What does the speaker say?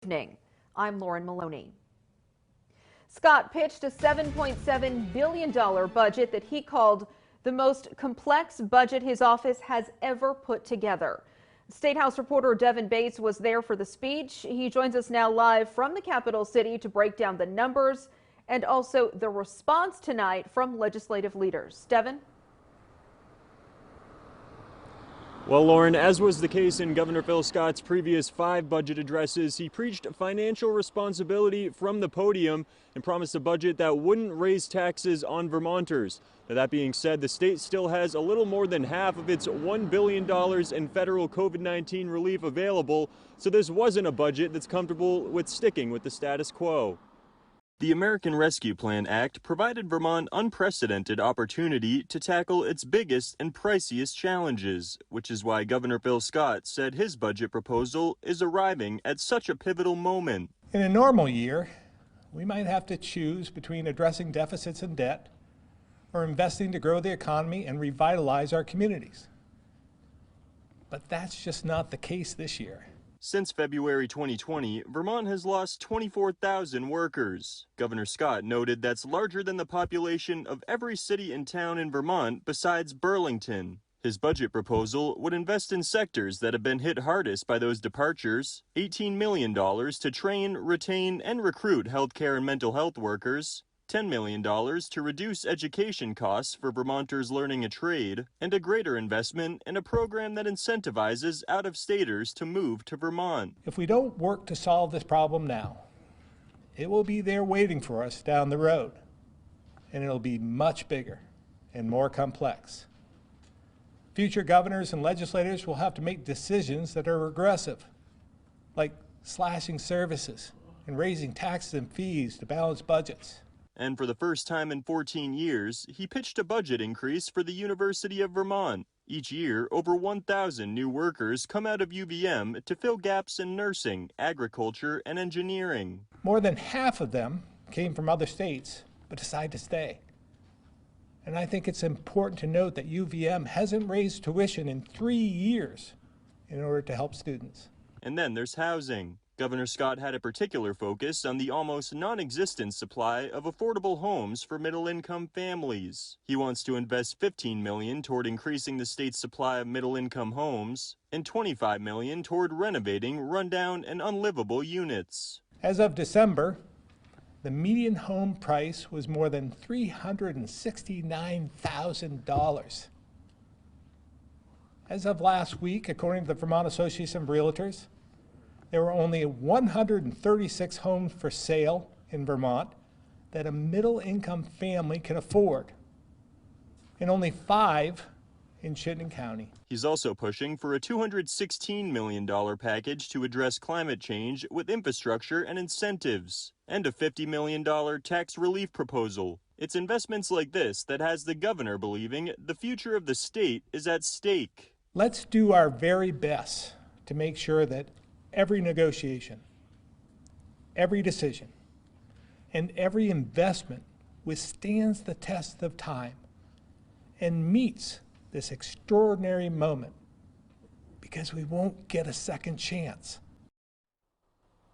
Evening. I'm Lauren Maloney. Scott pitched a $7.7 billion budget that he called the most complex budget his office has ever put together. State House reporter Devin Bates was there for the speech. He joins us now live from the capital city to break down the numbers and also the response tonight from legislative leaders. Devin? Well, Lauren, as was the case in Governor Phil Scott's previous 5 budget addresses, he preached financial responsibility from the podium and promised a budget that wouldn't raise taxes on Vermonters. Now, that being said, the state still has a little more than half of its $1 billion in federal COVID-19 relief available, so this wasn't a budget that's comfortable with sticking with the status quo. The American Rescue Plan Act provided Vermont unprecedented opportunity to tackle its biggest and priciest challenges, which is why Governor Phil Scott said his budget proposal is arriving at such a pivotal moment. In a normal year, we might have to choose between addressing deficits and debt or investing to grow the economy and revitalize our communities. But that's just not the case this year. Since February 2020, Vermont has lost 24,000 workers. Governor Scott noted that's larger than the population of every city and town in Vermont besides Burlington. His budget proposal would invest in sectors that have been hit hardest by those departures, $18 million to train, retain, and recruit healthcare and mental health workers, $10 million to reduce education costs for Vermonters learning a trade, and a greater investment in a program that incentivizes out-of-staters to move to Vermont. If we don't work to solve this problem now, it will be there waiting for us down the road, and it'll be much bigger and more complex. Future governors and legislators will have to make decisions that are regressive, like slashing services and raising taxes and fees to balance budgets. And for the first time in 14 years, he pitched a budget increase for the University of Vermont. Each year, over 1,000 new workers come out of UVM to fill gaps in nursing, agriculture, and engineering. More than half of them came from other states, but decided to stay. And I think it's important to note that UVM hasn't raised tuition in 3 years in order to help students. And then there's housing. Governor Scott had a particular focus on the almost non-existent supply of affordable homes for middle-income families. He wants to invest $15 million toward increasing the state's supply of middle-income homes and $25 million toward renovating rundown and unlivable units. As of December, the median home price was more than $369,000. As of last week, according to the Vermont Association of Realtors, there were only 136 homes for sale in Vermont that a middle-income family can afford, and only 5 in Chittenden County. He's also pushing for a $216 million package to address climate change with infrastructure and incentives, and a $50 million tax relief proposal. It's investments like this that has the governor believing the future of the state is at stake. Let's do our very best to make sure that every negotiation, every decision, and every investment withstands the test of time and meets this extraordinary moment, because we won't get a second chance.